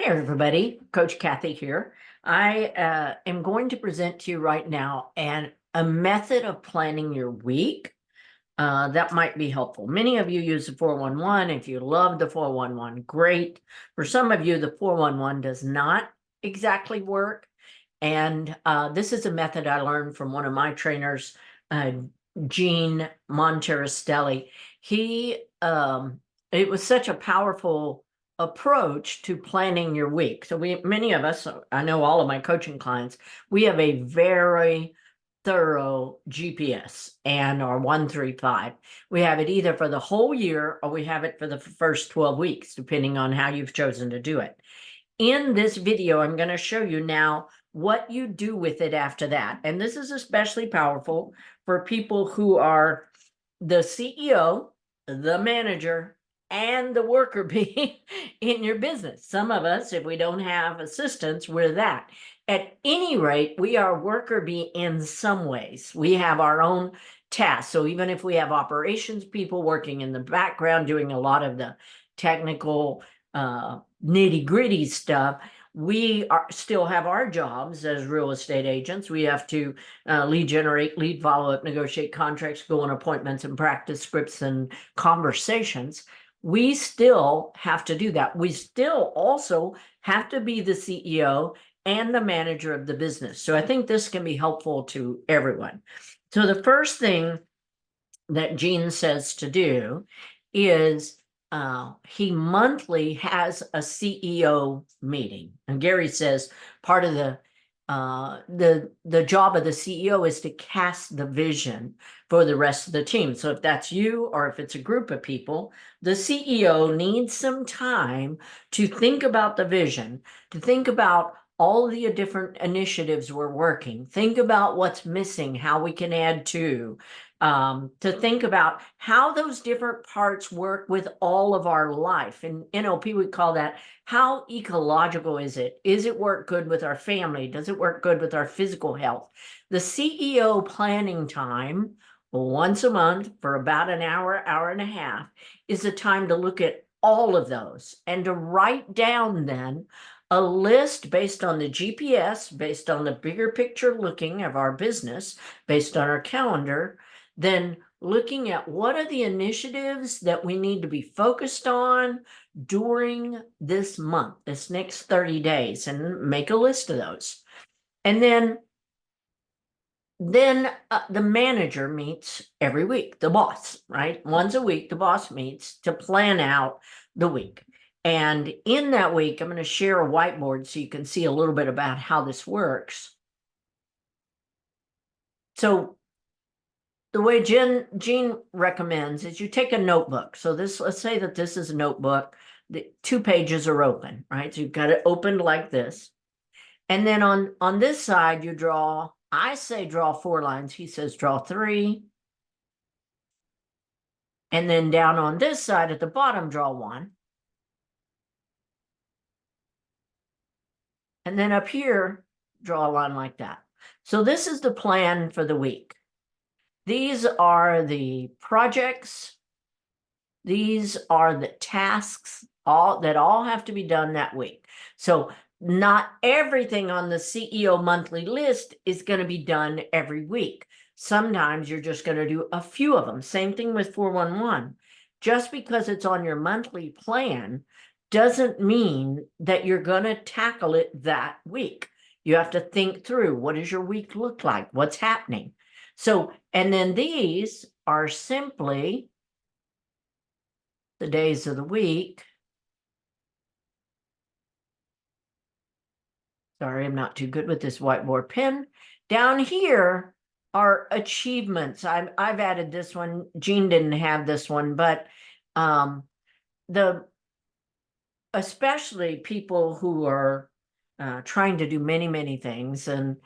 Hey everybody, Coach Cathy here. I am going to present to you right now a method of planning your week that might be helpful. Many of you use the 411. If you love the 411, great. For some of you, the 411 does not exactly work. And this is a method I learned from one of my trainers, uh, Gene Monterastelli. He, it was such a powerful approach to planning your week. So many of us, I know all of my coaching clients, we have a very thorough GPS and our 135. We have it either for the whole year or we have it for the first 12 weeks, depending on how you've chosen to do it. In this video, I'm going to show you now what you do with it after that. And this is especially powerful for people who are the CEO, the manager, and the worker bee in your business. Some of us, if we don't have assistants, we're that. At any rate, we are worker bee in some ways. We have our own tasks. So even if we have operations people working in the background doing a lot of the technical nitty-gritty stuff, we still have our jobs as real estate agents. We have to lead generate, lead follow-up, negotiate contracts, go on appointments and practice scripts and conversations. We still have to do that. We still also have to be the CEO and the manager of the business. So I think this can be helpful to everyone. So the first thing that Gene says to do is he monthly has a CEO meeting. And Gary says part of the job of the CEO is to cast the vision for the rest of the team. So if that's you or if it's a group of people, the CEO needs some time to think about the vision, to think about all the different initiatives we're working, think about what's missing, how we can add to think about how those different parts work with all of our life. In NLP, we call that how ecological is it? Is it work good with our family? Does it work good with our physical health? The CEO planning time, once a month for about an hour, hour and a half, is a time to look at all of those and to write down then a list based on the GPS, based on the bigger picture looking of our business, based on our calendar, then looking at what are the initiatives that we need to be focused on during this month, this next 30 days, and make a list of those. And then the manager meets every week, the boss, right? Once a week, the boss meets to plan out the week. And in that week, I'm going to share a whiteboard so you can see a little bit about how this works. So the way Gene recommends is you take a notebook. So let's say that this is a notebook. The 2 pages are open, right? So you've got it opened like this. And then on this side, you draw, I say draw 4 lines. He says draw 3. And then down on this side at the bottom, draw 1. And then up here, draw a line like that. So this is the plan for the week. These are the projects. These are the tasks that all have to be done that week. So not everything on the CEO monthly list is going to be done every week. Sometimes you're just going to do a few of them. Same thing with 411. Just because it's on your monthly plan doesn't mean that you're going to tackle it that week. You have to think through, what does your week look like? What's happening? So, and then these are simply the days of the week. Sorry, I'm not too good with this whiteboard pen. Down here are achievements. I've added this one. Gene didn't have this one, but especially people who are trying to do many, many things, and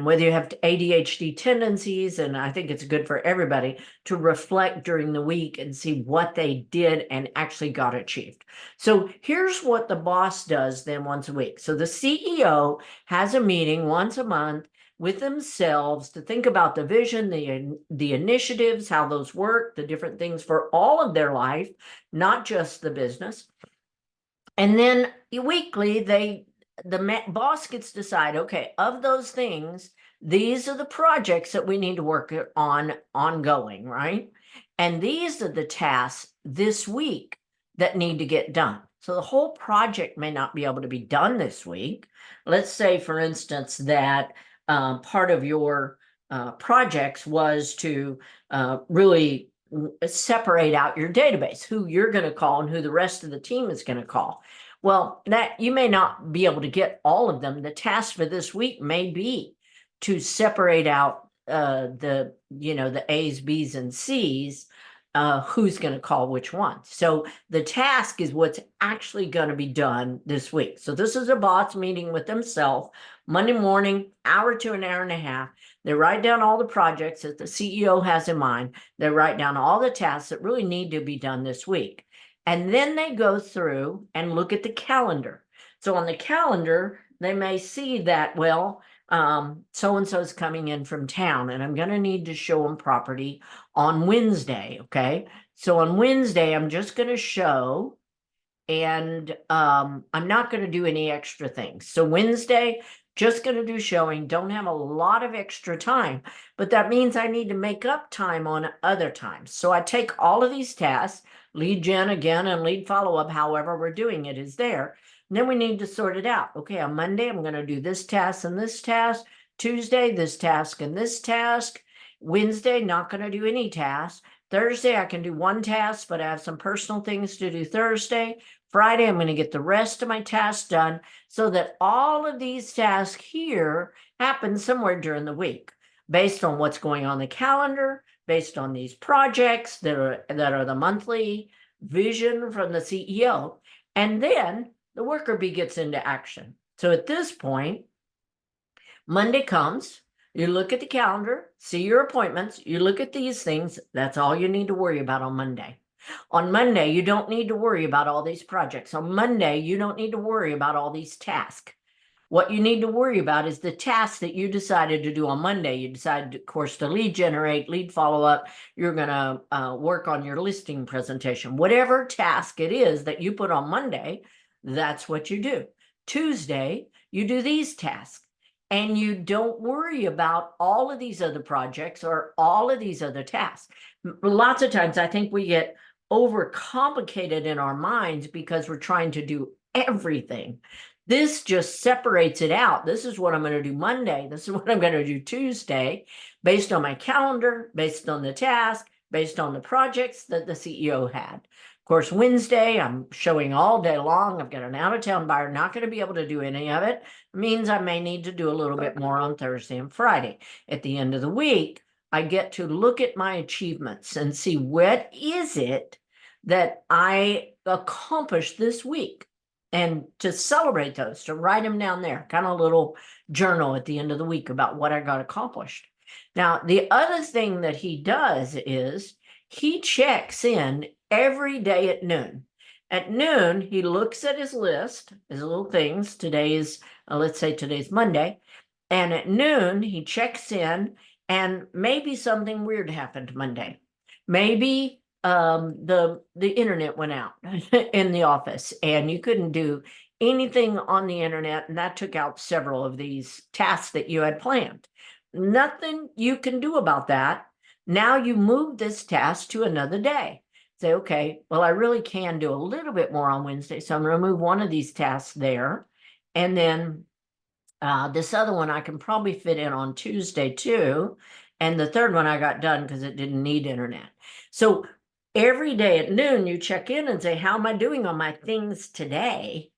whether you have ADHD tendencies, and I think it's good for everybody to reflect during the week and see what they did and actually got achieved. So here's what the boss does then once a week. So the CEO has a meeting once a month with themselves to think about the vision, the initiatives, how those work, the different things for all of their life, not just the business. And then weekly, the boss gets to decide, okay, of those things, these are the projects that we need to work on ongoing, right? And these are the tasks this week that need to get done. So the whole project may not be able to be done this week. Let's say, for instance, that part of your projects was to really separate out your database, who you're going to call and who the rest of the team is going to call. Well, that you may not be able to get all of them. The task for this week may be to separate out the A's, B's, and C's, who's going to call which one. So the task is what's actually going to be done this week. So this is a boss meeting with themselves Monday morning, hour to an hour and a half. They write down all the projects that the CEO has in mind. They write down all the tasks that really need to be done this week. And then they go through and look at the calendar. So on the calendar, they may see that, well, so-and-so is coming in from town and I'm going to need to show them property on Wednesday. Okay. So on Wednesday, I'm just going to show and I'm not going to do any extra things. So Wednesday, just going to do showing, don't have a lot of extra time, but that means I need to make up time on other times. So I take all of these tasks, lead gen again and lead follow-up, however we're doing it is there. And then we need to sort it out. Okay, on Monday, I'm going to do this task and this task. Tuesday, this task and this task. Wednesday, not going to do any tasks. Thursday, I can do one task, but I have some personal things to do Thursday. Friday, I'm going to get the rest of my tasks done so that all of these tasks here happen somewhere during the week based on what's going on the calendar, based on these projects that are the monthly vision from the CEO. And then the worker bee gets into action. So at this point, Monday comes, you look at the calendar, see your appointments, you look at these things. That's all you need to worry about on Monday. On Monday, you don't need to worry about all these projects. On Monday, you don't need to worry about all these tasks. What you need to worry about is the tasks that you decided to do on Monday. You decided, of course, to lead generate, lead follow up. You're going to work on your listing presentation. Whatever task it is that you put on Monday, that's what you do. Tuesday, you do these tasks. And you don't worry about all of these other projects or all of these other tasks. Lots of times I think we get overcomplicated in our minds because we're trying to do everything. This just separates it out. This is what I'm going to do Monday. This is what I'm going to do Tuesday, based on my calendar, based on the task, based on the projects that the CEO had. Of course, Wednesday, I'm showing all day long. I've got an out-of-town buyer, not going to be able to do any of it. It means I may need to do a little bit more on Thursday and Friday. At the end of the week, I get to look at my achievements and see what is it that I accomplished this week, and to celebrate those, to write them down there, kind of a little journal at the end of the week about what I got accomplished. Now, the other thing that he does is he checks in every day at noon. At noon, he looks at his list, his little things. Today is, let's say today's Monday. And at noon, he checks in and maybe something weird happened Monday. Maybe the internet went out in the office and you couldn't do anything on the internet, and that took out several of these tasks that you had planned. Nothing you can do about that. Now you move this task to another day. Say, okay, well, I really can do a little bit more on Wednesday, so I'm going to move one of these tasks there, and then this other one I can probably fit in on Tuesday too. And the third one I got done because it didn't need internet. So every day at noon, you check in and say, how am I doing on my things today?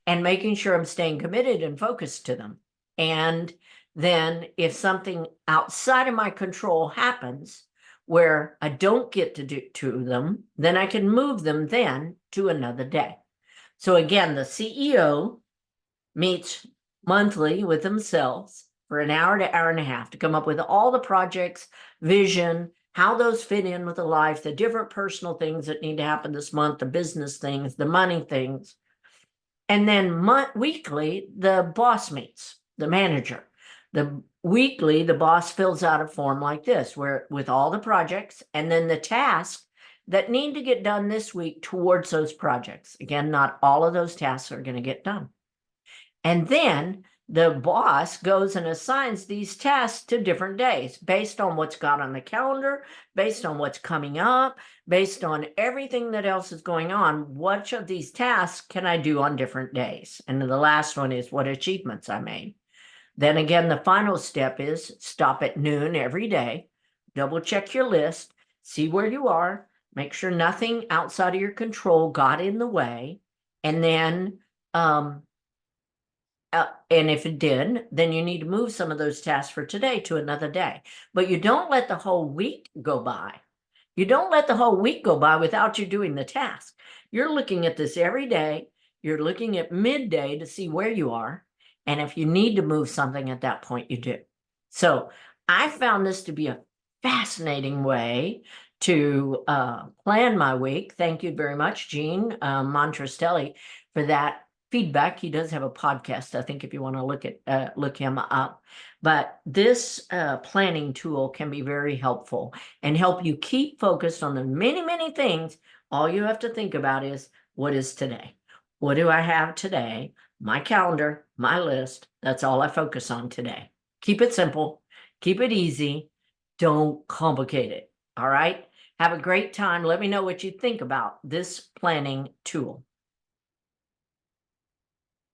And making sure I'm staying committed and focused to them. And then if something outside of my control happens where I don't get to do to them, then I can move them then to another day. So again, the CEO meets monthly with themselves for an hour to hour and a half to come up with all the projects, vision, how those fit in with the life, the different personal things that need to happen this month, the business things, the money things. And then weekly, the boss meets, the manager. The weekly, the boss fills out a form like this, where with all the projects and then the task that need to get done this week towards those projects. Again, not all of those tasks are going to get done. And then the boss goes and assigns these tasks to different days based on what's got on the calendar, based on what's coming up, based on everything that else is going on. Which of these tasks can I do on different days? And the last one is what achievements I made. Then again, the final step is stop at noon every day, double check your list, see where you are, make sure nothing outside of your control got in the way, and then and if it did, then you need to move some of those tasks for today to another day. But you don't let the whole week go by. You don't let the whole week go by without you doing the task. You're looking at this every day. You're looking at midday to see where you are. And if you need to move something at that point, you do. So I found this to be a fascinating way to plan my week. Thank you very much, Gene Monterastelli, for that feedback. He does have a podcast, I think, if you want to look him up. But this planning tool can be very helpful and help you keep focused on the many, many things. All you have to think about is, what is today? What do I have today? My calendar, my list. That's all I focus on today. Keep it simple. Keep it easy. Don't complicate it. All right? Have a great time. Let me know what you think about this planning tool.